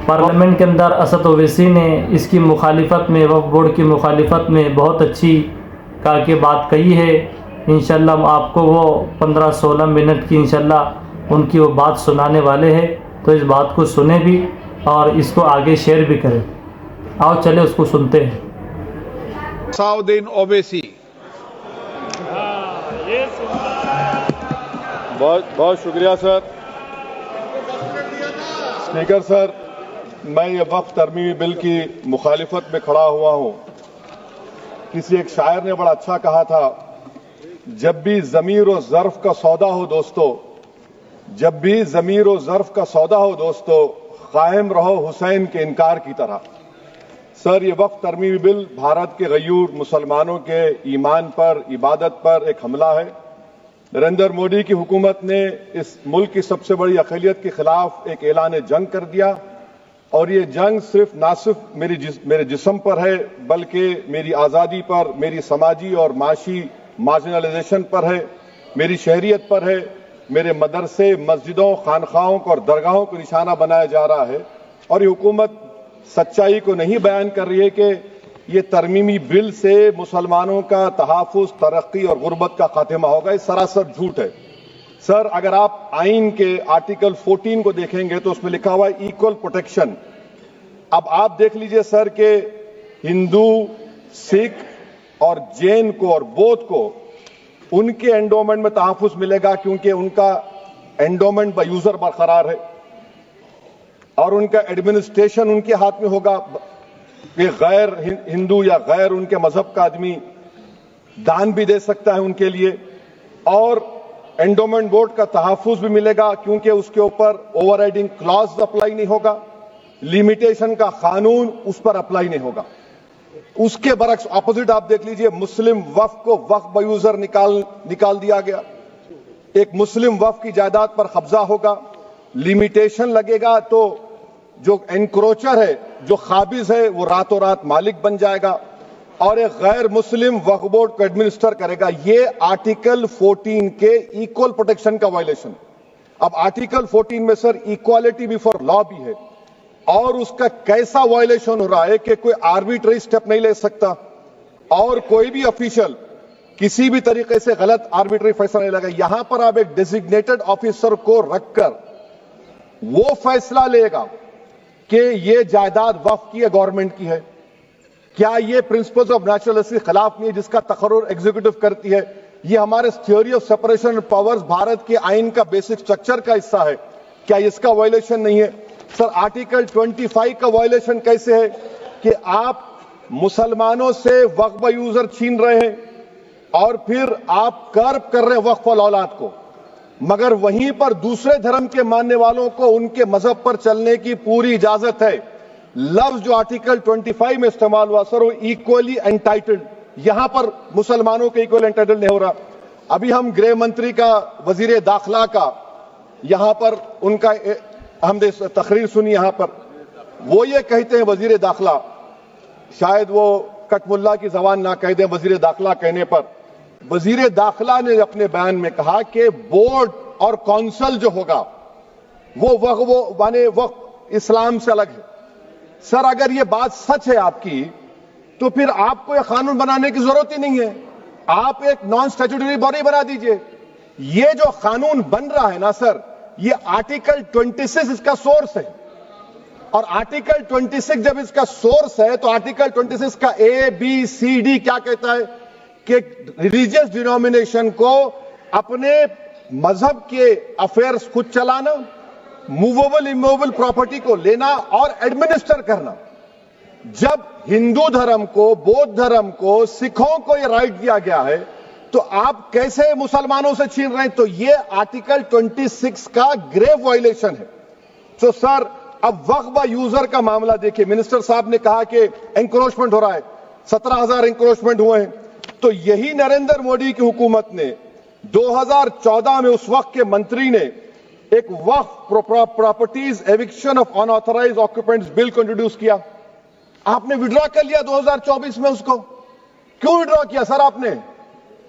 Parliament के अंदर असद ओवैसी ने इसकी मुखालिफत में, वक्फ बोर्ड की मुखालिफत में बहुत अच्छी के बात कही है। इंशाल्लाह हम आपको वो 15-16 मिनट की इंशाल्लाह उनकी वो बात सुनाने वाले हैं, तो इस बात को सुने भी और इसको आगे शेयर भी करें। आओ चले उसको सुनते हैं। साउद्दीन ओवैसी। बहुत बहुत शुक्रिया सर। स्पीकर सर, मैं ये वक्फ तरमीमी बिल की मुखालिफत में खड़ा हुआ हूं। किसी एक शायर ने बड़ा अच्छा कहा था, जब भी ज़मीर और ज़र्फ का सौदा हो दोस्तों, जब भी ज़मीर और ज़र्फ का सौदा हो दोस्तों, कायम रहो हुसैन के इनकार की तरह। सर, ये वक्फ तरमीमी बिल भारत के गयूर मुसलमानों के ईमान पर, इबादत पर एक हमला है। नरेंद्र मोदी की हुकूमत ने इस मुल्क की सबसे बड़ी अक़लियत के खिलाफ एक ऐलान जंग कर दिया, और ये जंग ना सिर्फ मेरे जिस्म पर है, बल्कि मेरी आज़ादी पर, मेरी समाजी और माशी मार्जिनलाइजेशन पर है, मेरी शहरियत पर है, मेरे मदरसे, मस्जिदों, खानखाहों और दरगाहों को निशाना बनाया जा रहा है। और ये हुकूमत सच्चाई को नहीं बयान कर रही है कि ये तरमीमी बिल से मुसलमानों का तहफ़्फ़ुज़, तरक्की और गुर्बत का खात्मा होगा। ये सरासर झूठ है। सर, अगर आप आइन के आर्टिकल 14 को देखेंगे तो उसमें लिखा हुआ है इक्वल प्रोटेक्शन। अब आप देख लीजिए सर के हिंदू, सिख और जैन को और बौद्ध को उनके एंडोमेंट में तहफ़्फ़ुज़ मिलेगा, क्योंकि उनका एंडोमेंट बाय यूजर बरकरार है और उनका एडमिनिस्ट्रेशन उनके हाथ में होगा। कि गैर हिंदू या गैर उनके मजहब का आदमी दान भी दे सकता है उनके लिए, और एंडोमेंट बोर्ड का तहफ़्फ़ुज़ भी मिलेगा, क्योंकि उसके ऊपर ओवरराइडिंग क्लॉज अप्लाई नहीं होगा, लिमिटेशन का कानून उस पर अप्लाई नहीं होगा। उसके बरक्स ऑपोजिट आप देख लीजिए, मुस्लिम वक्फ को वक्फ बाय यूजर निकाल दिया गया। एक मुस्लिम वक्फ की जायदाद पर कब्जा होगा, लिमिटेशन लगेगा, तो जो एनक्रोचर है, जो खाबिज है, वो रातों रात मालिक बन जाएगा और एक गैर मुस्लिम वक्फ बोर्ड को एडमिनिस्टर करेगा। ये आर्टिकल 14 के इक्वल प्रोटेक्शन का वायलेशन। अब आर्टिकल 14 में सर इक्वालिटी बिफोर लॉ भी है, और उसका कैसा वायलेशन हो रहा है कि कोई आर्बिट्ररी स्टेप नहीं ले सकता और कोई भी ऑफिशियल किसी भी तरीके से गलत आर्बिट्ररी फैसला नहीं लगा। यहां पर आप एक डेजिग्नेटेड ऑफिसर को रखकर वो फैसला लेगा कि ये जायदाद वक्फ की है, गवर्नमेंट की है। क्या ये प्रिंसिपल्स ऑफ नेचुरल के खिलाफ नहीं है, जिसका तकर्रुर एग्जीक्यूटिव करती है? ये हमारे theory of separation of powers, Bharat के आइन का बेसिक स्ट्रक्चर का हिस्सा है। क्या इसका वायलेशन नहीं है? सर, आर्टिकल 25 का वायलेशन कैसे है कि आप मुसलमानों से वक्फ बाय यूजर छीन रहे हैं और फिर आप कर्ब कर रहे हैं वक्फ वाल औलाद को, मगर वहीं पर दूसरे धर्म के मानने वालों को उनके मजहब पर चलने की पूरी इजाजत है। लफ्ज जो आर्टिकल 25 में इस्तेमाल हुआ सर, वो इक्वली एंटाइटल्ड, यहां पर मुसलमानों के इक्वल एंटाइटल्ड नहीं हो रहा। अभी हम गृह मंत्री का, वजीर दाखिला का यहां पर उनका हमने तकरीर सुनी, यहां पर वो ये कहते हैं, वजीर दाखिला, शायद वो कटमुल्ला की जबान ना कह दें, वजीर दाखिला कहने पर वजीर दाखिला ने अपने बयान में कहा कि बोर्ड और काउंसिल जो होगा वो माने वक्फ इस्लाम से अलग है। सर, अगर ये बात सच है आपकी, तो फिर आपको यह कानून बनाने की जरूरत ही नहीं है। आप एक नॉन स्टैट्यूटरी बॉडी बना दीजिए। ये जो कानून बन रहा है ना सर, ये आर्टिकल 26 इसका सोर्स है, और आर्टिकल 26 जब इसका सोर्स है तो आर्टिकल 26 का ABCD क्या कहता है कि रिलीजियस डिनोमिनेशन को अपने मजहब के अफेयर्स खुद चलाना, मूवेबल इमूवेबल प्रॉपर्टी को लेना और एडमिनिस्टर करना। जब हिंदू धर्म को, बौद्ध धर्म को, सिखों को यह राइट दिया गया है, तो आप कैसे मुसलमानों से छीन रहे हैं? तो यह आर्टिकल 26 का ग्रेव वायलेशन है। तो सर, अब वक्फ बाय यूजर का मामला देखिए, मिनिस्टर साहब ने कहा कि एंक्रोचमेंट हो रहा है, 17,000 एंक्रोचमेंट हुए हैं। तो यही नरेंद्र मोदी की हुकूमत ने 2014 में उस वक्त के मंत्री ने एक Waqf properties eviction of unauthorised occupants bill को इंट्रोड्यूस किया। आपने विड्रॉ कर लिया 2024 में उसको। क्यों विड्रॉ किया सर आपने?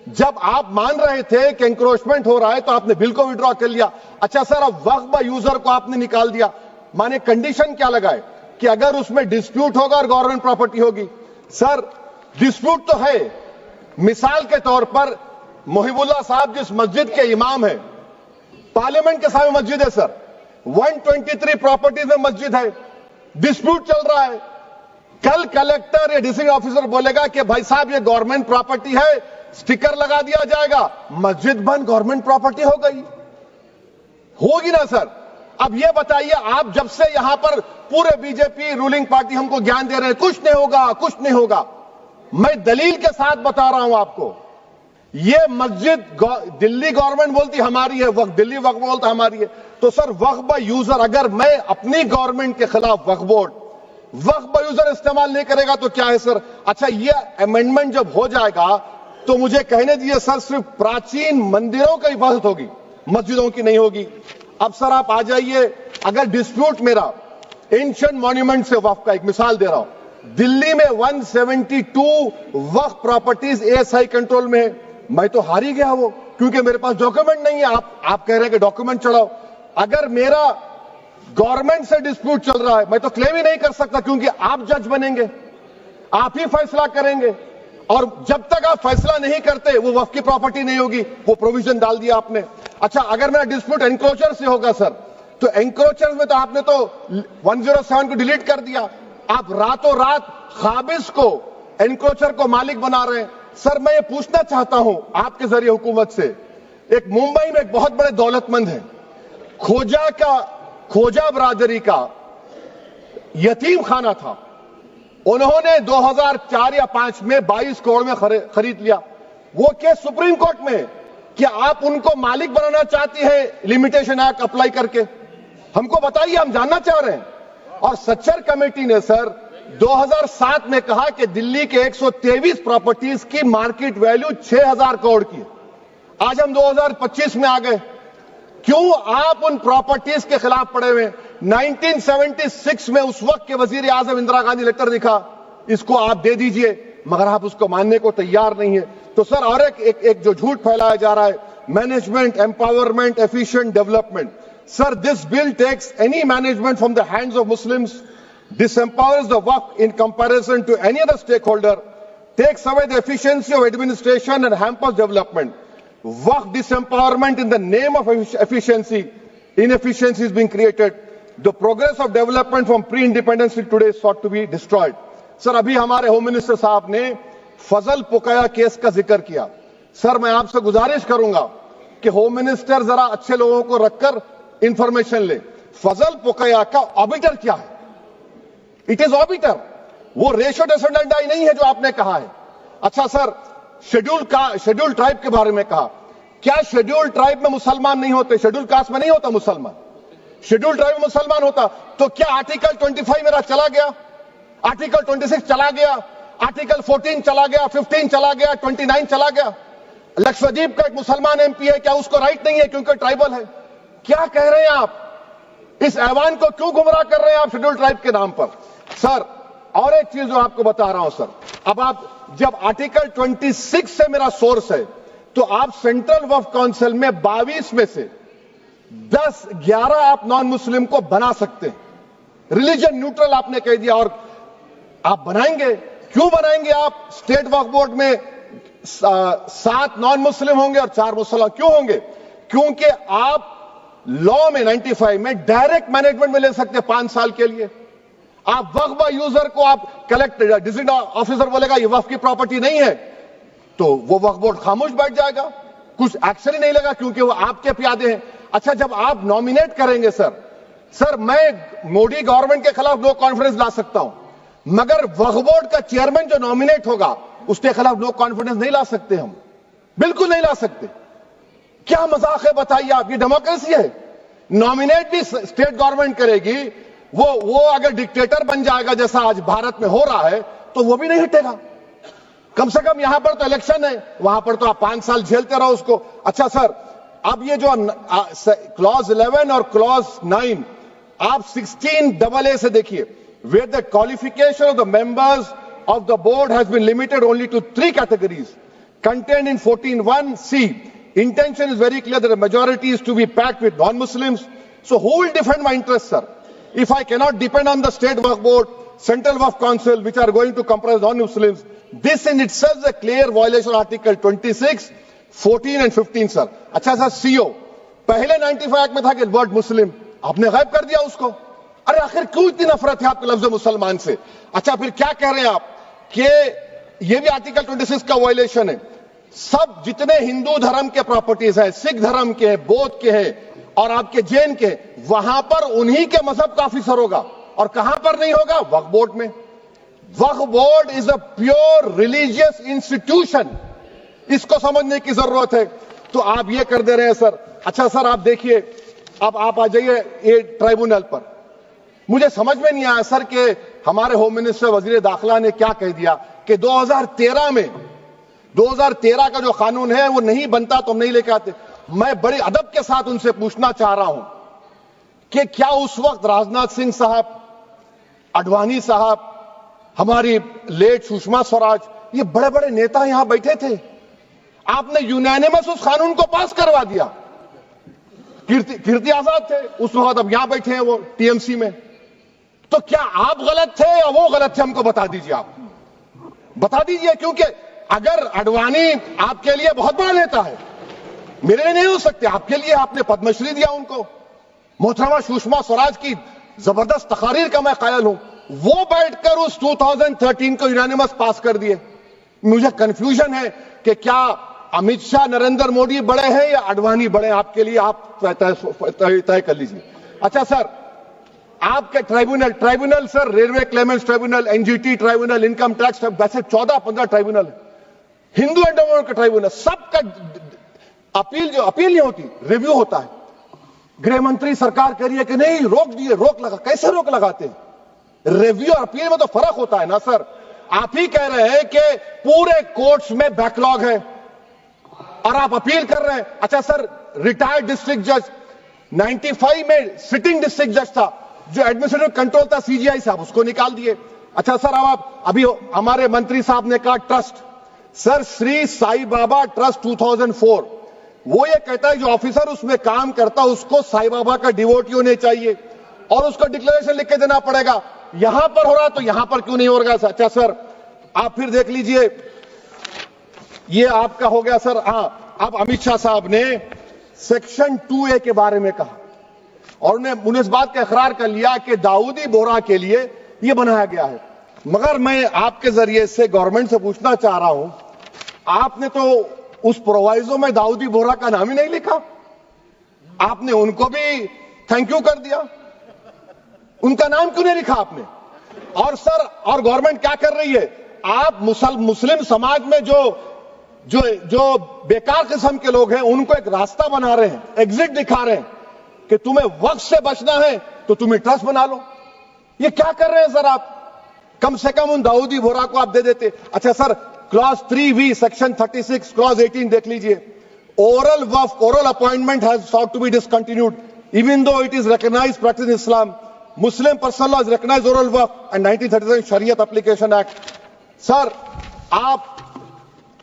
जब आप मान रहे थे कि एंक्रोचमेंट हो रहा है तो आपने बिल को विड्रॉ कर लिया। अच्छा सर, अब वक्फ बाय यूजर को आपने निकाल दिया। माने कंडीशन क्या लगाए कि अगर उसमें डिस्प्यूट होगा और गवर्नमेंट प्रॉपर्टी होगी। सर डिस्प्यूट तो है, मिसाल के तौर पर मोहिबुल्लाह साहब जिस मस्जिद के इमाम है, पार्लियामेंट के सामने मस्जिद है सर, 123 प्रॉपर्टीज में मस्जिद है, डिस्प्यूट चल रहा है। कल कलेक्टर या डिस्ट्रिक्ट ऑफिसर बोलेगा कि भाई साहब ये गवर्नमेंट प्रॉपर्टी है, स्टिकर लगा दिया जाएगा, मस्जिद बंद, गवर्नमेंट प्रॉपर्टी हो गई, होगी ना सर। अब ये बताइए, आप जब से यहां पर पूरे बीजेपी रूलिंग पार्टी हमको ज्ञान दे रहे हैं कुछ नहीं होगा, कुछ नहीं होगा, मैं दलील के साथ बता रहा हूं आपको। ये मस्जिद दिल्ली गवर्नमेंट बोलती हमारी है, वक्फ दिल्ली वक्फ बोलता हमारी है, तो सर वक्फ बाय यूजर, अगर मैं अपनी गवर्नमेंट के खिलाफ वक्फ बोर्ड वक्फ बाय यूजर इस्तेमाल नहीं करेगा तो क्या है सर। अच्छा ये अमेंडमेंट जब हो जाएगा तो मुझे कहने दीजिए सर, सिर्फ प्राचीन मंदिरों की इबादत होगी, मस्जिदों की नहीं होगी। अब सर आप आ जाइए, अगर डिस्प्यूट मेरा एंशिएंट मॉन्यूमेंट से वक्फ का, एक मिसाल दे रहा हूं, दिल्ली में 172 वक्फ प्रॉपर्टीज एएसआई कंट्रोल में है, मैं तो हार ही गया वो, क्योंकि मेरे पास डॉक्यूमेंट नहीं है। आप कह रहे हैं कि डॉक्यूमेंट चढ़ाओ, अगर मेरा गवर्नमेंट से डिस्प्यूट चल रहा है मैं तो क्लेम ही नहीं कर सकता, क्योंकि आप जज बनेंगे, आप ही फैसला करेंगे, और जब तक आप फैसला नहीं करते वो वक्फ की प्रॉपर्टी नहीं होगी, वो प्रोविजन डाल दिया आपने। अच्छा अगर मेरा डिस्प्यूट एंक्रोचर से होगा सर, तो एंक्रोचर में तो आपने तो 107 को डिलीट कर दिया, आप रातों रात खाबिज को, एंक्रोचर को मालिक बना रहे हैं। सर मैं ये पूछना चाहता हूं आपके जरिए हुकूमत से, एक मुंबई में एक बहुत बड़े दौलतमंद है, खोजा बरादरी का यतीम खाना था, उन्होंने 2004 या 5 में 22 करोड़ में खरीद लिया। वो केस सुप्रीम कोर्ट में कि आप उनको मालिक बनाना चाहती है लिमिटेशन एक्ट अप्लाई करके, हमको बताइए, हम जानना चाह रहे हैं। और सच्चर कमेटी ने सर 2007 में कहा कि दिल्ली के 123 प्रॉपर्टीज की मार्केट वैल्यू 6000 करोड़ की। आज हम 2025 में आ गए, क्यों आप उन प्रॉपर्टीज के खिलाफ पड़े हुए? 1976 में उस वक्त के वजीर आजम इंदिरा गांधी लेटर लिखा, इसको आप दे दीजिए, मगर आप उसको मानने को तैयार नहीं है। तो सर और एक जो झूठ फैलाया जा रहा है, management empowerment efficient development, sir this bill takes any management from the hands of Muslims, disempowers the waqf in comparison to any other stakeholder, takes away the efficiency of administration and hampers development. Waqf disempowerment in the name of efficiency, inefficiency is being created. The progress of development from pre-independence till today is sought to be destroyed. Sir अभी हमारे home minister साहब ने फजल पुकाया case का जिक्र किया। Sir मैं आपसे गुजारिश करूंगा कि होम मिनिस्टर जरा अच्छे लोगों को रखकर इंफॉर्मेशन ले, फजल पुकाया का ऑबिटर क्या है? इट इज ऑबिटर, वो रेशियो डिसेंडेंटाई नहीं है जो आपने कहा है। अच्छा सर शेड्यूल ट्राइब के बारे में कहा, क्या शेड्यूल ट्राइब में मुसलमान नहीं होते? शेड्यूल कास्ट में नहीं होता मुसलमान, शेड्यूल ट्राइब में मुसलमान होता। तो क्या आर्टिकल 25 मेरा चला गया, आर्टिकल 26 चला गया, आर्टिकल 14 चला गया, 15 चला गया, 29 चला गया? लक्षद्वीप का एक मुसलमान एमपी है, क्या उसको राइट नहीं है क्योंकि ट्राइबल है? क्या कह रहे हैं आप? इस ऐवान को क्यों गुमराह कर रहे हैं आप शेड्यूल ट्राइब के नाम पर? सर और एक चीज जो आपको बता रहा हूं सर, अब आप जब आर्टिकल 26 से मेरा सोर्स है, तो आप सेंट्रल वक्फ काउंसिल में 22 में से 10-11 आप नॉन मुस्लिम को बना सकते हैं, रिलीजन न्यूट्रल आपने कह दिया, और आप बनाएंगे, क्यों बनाएंगे आप? स्टेट वक्फ बोर्ड में 7 नॉन मुस्लिम होंगे और 4 मुसलमान, क्यों होंगे? क्योंकि आप लॉ में 95 में डायरेक्ट मैनेजमेंट में ले सकते हैं 5 साल के लिए। आप वक्फ बाय यूजर को आप कलेक्टर डिस्ट्रिक्ट ऑफिसर बोलेगा ये वक्फ की प्रॉपर्टी नहीं है, तो वो वक्फ बोर्ड खामोश बैठ जाएगा, कुछ एक्शन ही नहीं लगा, क्योंकि वो आपके प्यादे हैं। अच्छा जब आप नॉमिनेट करेंगे सर मैं मोदी गवर्नमेंट के खिलाफ नो कॉन्फिडेंस ला सकता हूं, मगर वक्फ बोर्ड का चेयरमैन जो नॉमिनेट होगा उसके खिलाफ नो कॉन्फिडेंस नहीं ला सकते, हम बिल्कुल नहीं ला सकते। क्या मजाक है बताइए आप? ये डेमोक्रेसी है। नॉमिनेट भी स्टेट गवर्नमेंट करेगी, वो अगर डिक्टेटर बन जाएगा जैसा आज भारत में हो रहा है तो वो भी नहीं हटेगा। कम से कम यहां पर तो इलेक्शन है, वहां पर तो आप 5 साल झेलते रहो उसको। अच्छा सर अब ये जो क्लॉज 11 और क्लॉज 9 आप 16AA से देखिए, where the qualification of the members of the board has been limited only to 3 categories contained in 14(1)(c). Intention is very clear that the majority is to be packed with non-Muslims. So who will defend my interests, sir? if I cannot depend on the state waqf board, central waqf council, which are going to comprise non-Muslims, this in itself is a clear violation of Article 26, 14 and 15, sir. अच्छा sir, CO पहले 95 act में था कि word मुस्लिम, आपने गायब कर दिया उसको। अरे आखिर क्यों इतनी नफरत है आपके लफ्ज मुसलमान से? अच्छा फिर क्या कह रहे हैं आप कि ये भी आर्टिकल 26 का वायलेशन है। सब जितने हिंदू धर्म के प्रॉपर्टीज है, सिख धर्म के हैं, बौद्ध के हैं और आपके जैन के, वहां पर उन्हीं के मजहब का ऑफिसर होगा। और कहां पर नहीं होगा? वक्फ बोर्ड में। Waqf board is a pure religious institution, इसको समझने की जरूरत है। तो आप ये कर दे रहे हैं सर। अच्छा सर, आप देखिए, अब आप आ जाइए ये ट्राइब्यूनल पर। मुझे समझ में नहीं आया सर कि हमारे होम मिनिस्टर वजीर दाखिला ने क्या कह दिया कि 2013 का जो कानून है वो नहीं बनता तो हम नहीं लेके आते। मैं बड़े अदब के साथ उनसे पूछना चाह रहा हूं कि क्या उस वक्त राजनाथ सिंह साहब, अडवाणी साहब, हमारी लेट सुषमा स्वराज, ये बड़े बड़े नेता यहां बैठे थे? आपने यूनानिमस उस कानून को पास करवा दिया। कीर्ति आजाद थे उस वक्त, अब यहां बैठे हैं वो टीएमसी में। तो क्या आप गलत थे या वो गलत थे? हमको बता दीजिए, आप बता दीजिए। क्योंकि अगर अडवाणी आपके लिए बहुत बड़ा नेता है, मेरे लिए नहीं हो सकते, आपके लिए आपने पद्मश्री दिया उनको। मोहतरमा सुषमा स्वराज की जबरदस्त तकारीर का मैं कायल हूं, वो बैठकर उस 2013 को यूनानिमस पास कर दिए। मुझे कंफ्यूजन है कि क्या अमित शाह, नरेंद्र मोदी बड़े हैं या अडवाणी बड़े? आपके लिए आप तय कर लीजिए। अच्छा सर, आपके tribunal sir, railway Clements tribunal, NGT tribunal, income tax, वैसे 14-15 ट्राइब्यूनल है, हिंदू एंडोमेंट का ट्राइब्यूनल, सबका अपील नहीं होती, रिव्यू होता है। गृह मंत्री सरकार कह रही है कि नहीं, रोक दिए, रोक लगा। कैसे रोक लगाते हैं? रिव्यू और अपील में तो फर्क होता है ना सर। आप ही कह रहे हैं कि पूरे कोर्ट्स में बैकलॉग है और आप अपील कर रहे हैं। अच्छा सर, रिटायर्ड डिस्ट्रिक्ट जज 95 में सिटिंग डिस्ट्रिक्ट जज था, जो एडमिनिस्ट्रेटिव कंट्रोल था सीजीआई साहब, उसको निकाल दिए। अच्छा सर, अब आप अभी हमारे मंत्री साहब ने कहा trust, sir Shri Sai Baba trust 2004, वो ये कहता है जो ऑफिसर उसमें काम करता उसको साई बाबा का डिवोटी होने चाहिए और उसको डिक्लेरेशन लिख के देना पड़ेगा। यहां पर हो रहा तो यहां पर क्यों नहीं हो रहा? अच्छा सर, आप फिर देख लीजिए, ये आपका हो गया सर। हां, अब अमित शाह साहब ने सेक्शन 2A के बारे में कहा और उन्होंने इस बात का इकरार कर लिया कि दाऊदी बोहरा के लिए यह बनाया गया है। मगर मैं आपके जरिए से गवर्नमेंट से पूछना चाह रहा हूं, आपने तो उस प्रोवाइजो में दाऊदी बोहरा का नाम ही नहीं लिखा, आपने उनको भी थैंक यू कर दिया, उनका नाम क्यों नहीं लिखा आपने? और सर, और गवर्नमेंट क्या कर रही है? आप मुस्लिम समाज में जो बेकार किस्म के लोग हैं उनको एक रास्ता बना रहे हैं, एग्जिट दिखा रहे हैं कि तुम्हें वक्त से बचना है तो तुम्हें ट्रस्ट बना लो। ये क्या कर रहे हैं सर आप? कम से कम उन दाऊदी बोहरा को आप दे देते। अच्छा sir, clause 3V section 36 clause 18 देख लीजिए, oral Waqf, oral appointment has sought to be discontinued even though it is recognized practice in Islam. Muslim personal law has recognized oral waqf and 1937 Shariat Application Act. Sir, आप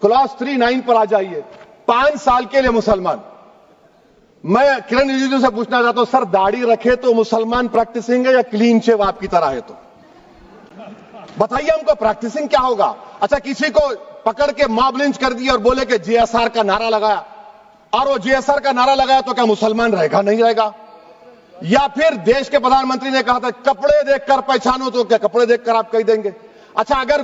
clause 39 पर आ जाइए, 5 साल के लिए मुसलमान। मैं किरण रिजिजू से पूछना चाहता हूं, सर दाढ़ी रखे तो मुसलमान प्रैक्टिसिंग है या क्लीन शेव आपकी तरह है? तो बताइए हमको, प्रैक्टिसिंग क्या होगा? अच्छा, किसी को पकड़ के मॉब लिंच कर दिया और बोले कि JSR का नारा लगाया, और वो JSR का नारा लगाया तो क्या मुसलमान रहेगा? नहीं रहेगा। या फिर देश के प्रधानमंत्री ने कहा था कपड़े देखकर पहचानो, तो क्या कपड़े देखकर आप कह देंगे? अच्छा, अगर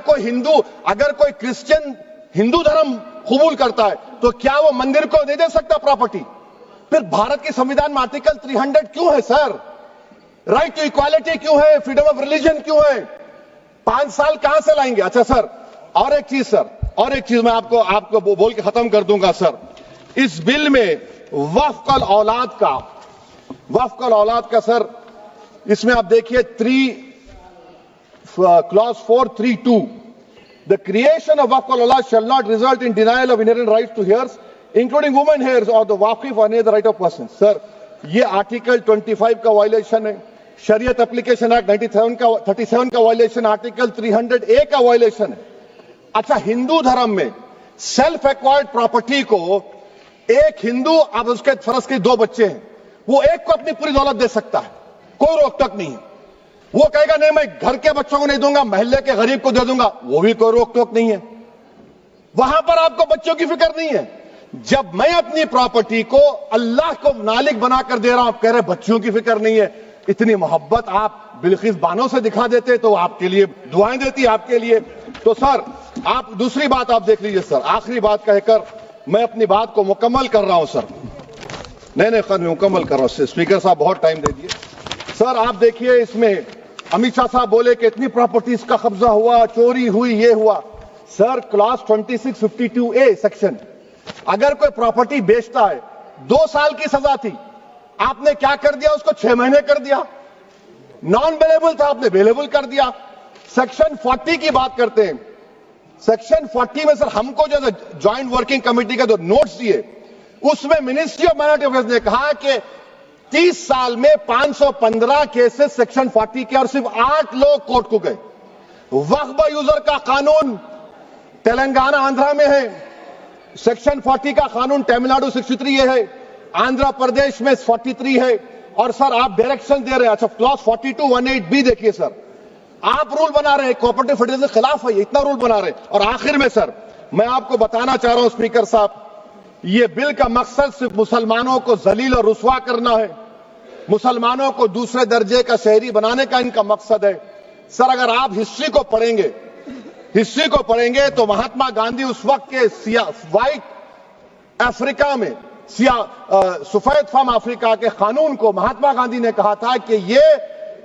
कोई क्रिश्चियन हिंदू धर्म कबूल करता है तो क्या वो मंदिर को नहीं दे सकता प्रॉपर्टी? फिर भारत के संविधान में आर्टिकल 300 क्यों है सर? राइट टू इक्वालिटी क्यों है? फ्रीडम ऑफ रिलीजन क्यों है? 5 साल कहां से लाएंगे? अच्छा सर, और एक चीज सर, और एक चीज मैं आपको बोल के खत्म कर दूंगा सर। इस बिल में वक्फ औलाद का सर, इसमें आप देखिए clause 432, the creation of waqf औलाद shall not result in denial of inherent rights to heirs including women heirs और द वाकिफ on the right of person. Sir, ये आर्टिकल 25 का वायलेशन है, शरीयत एप्लीकेशन एक्ट 37 का वायलेशन, आर्टिकल 300A का violation है। अच्छा, हिंदू धर्म में सेल्फ एक्वायर्ड प्रॉपर्टी को एक हिंदू, अब उसके फर्ज के 2 बच्चे हैं, वो एक को अपनी पूरी दौलत दे सकता है, कोई रोक टोक नहीं है। वो कहेगा नहीं मैं घर के बच्चों को नहीं दूंगा, मोहल्ले के गरीब को दे दूंगा, वो भी कोई रोक टोक नहीं है। वहां पर आपको बच्चों की फिक्र नहीं है। जब मैं अपनी प्रॉपर्टी को अल्लाह को मालिक बनाकर दे रहा हूं, आप कह रहे बच्चों की फिक्र नहीं है। इतनी मोहब्बत आप बिल्किस बानो से दिखा देते तो आपके लिए दुआएं देती आपके लिए। तो सर आप दूसरी बात आप देख लीजिए सर, आखिरी बात कहकर मैं अपनी बात को मुकम्मल कर रहा हूं सर। नहीं मुकम्मल कर रहा हूं, स्पीकर साहब बहुत टाइम दे दिए। सर आप देखिए इसमें अमित शाह साहब बोले कि इतनी प्रॉपर्टीज का कब्जा हुआ, चोरी हुई, ये हुआ। सर क्लॉज 2652A सेक्शन, अगर कोई प्रॉपर्टी बेचता है 2 साल की सजा थी, आपने क्या कर दिया, उसको 6 महीने कर दिया। नॉन बेलेबल था, आपने बेलेबल कर दिया। सेक्शन 40 की बात करते हैं। सेक्शन 40 में सर हमको जो ज्वाइंट वर्किंग कमेटी का जो नोट्स दिए, उसमें मिनिस्ट्री ऑफ माइनॉरिटी अफेयर्स ने कहा कि 30 साल में 515 केसेस सेक्शन 40 के, और सिर्फ 8 लोग कोर्ट को गए। वक्फ यूजर का कानून तेलंगाना आंध्रा में है, सेक्शन 40 का कानून तमिलनाडु 63 है, आंध्र प्रदेश में 43 है। और सर आप डायरेक्शन दे रहे हैं, अच्छा क्लॉज 4218B देखिए सर, आप रूल बना रहे हैं, कोऑपरेटिव फेडरलिज्म के खिलाफ है, इतना रूल बना रहे हैं। और आखिर में सर मैं आपको बताना चाह रहा हूं स्पीकर साहब, ये बिल का मकसद सिर्फ मुसलमानों को जलील और रुस्वा करना है, मुसलमानों को दूसरे दर्जे का शहरी बनाने का इनका मकसद है। सर अगर आप हिस्ट्री को पढ़ेंगे तो महात्मा गांधी उस वक्त के व्हाइट अफ्रीका में सफेद फार्म अफ्रीका के कानून को महात्मा गांधी ने कहा था कि ये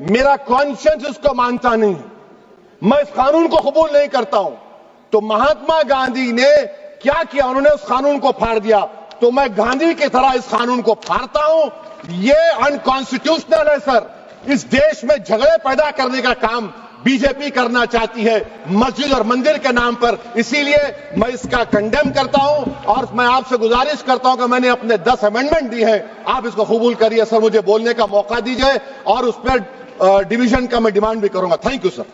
मेरा कॉन्शियंस इसको मानता नहीं है, मैं इस कानून को कबूल नहीं करता हूं। तो महात्मा गांधी ने क्या किया, उन्होंने उस कानून को फाड़ दिया। तो मैं गांधी की तरह इस कानून को फाड़ता हूं। ये अनकॉन्स्टिट्यूशनल है सर। इस देश में झगड़े पैदा करने का काम बीजेपी करना चाहती है मस्जिद और मंदिर के नाम पर, इसीलिए मैं इसका कंडेम करता हूं। और मैं आपसे गुजारिश करता हूं कि मैंने अपने 10 अमेंडमेंट दी हैं, आप इसको कबूल करिए सर, मुझे बोलने का मौका दीजिए और उस पर डिवीजन का मैं डिमांड भी करूंगा। Thank you sir.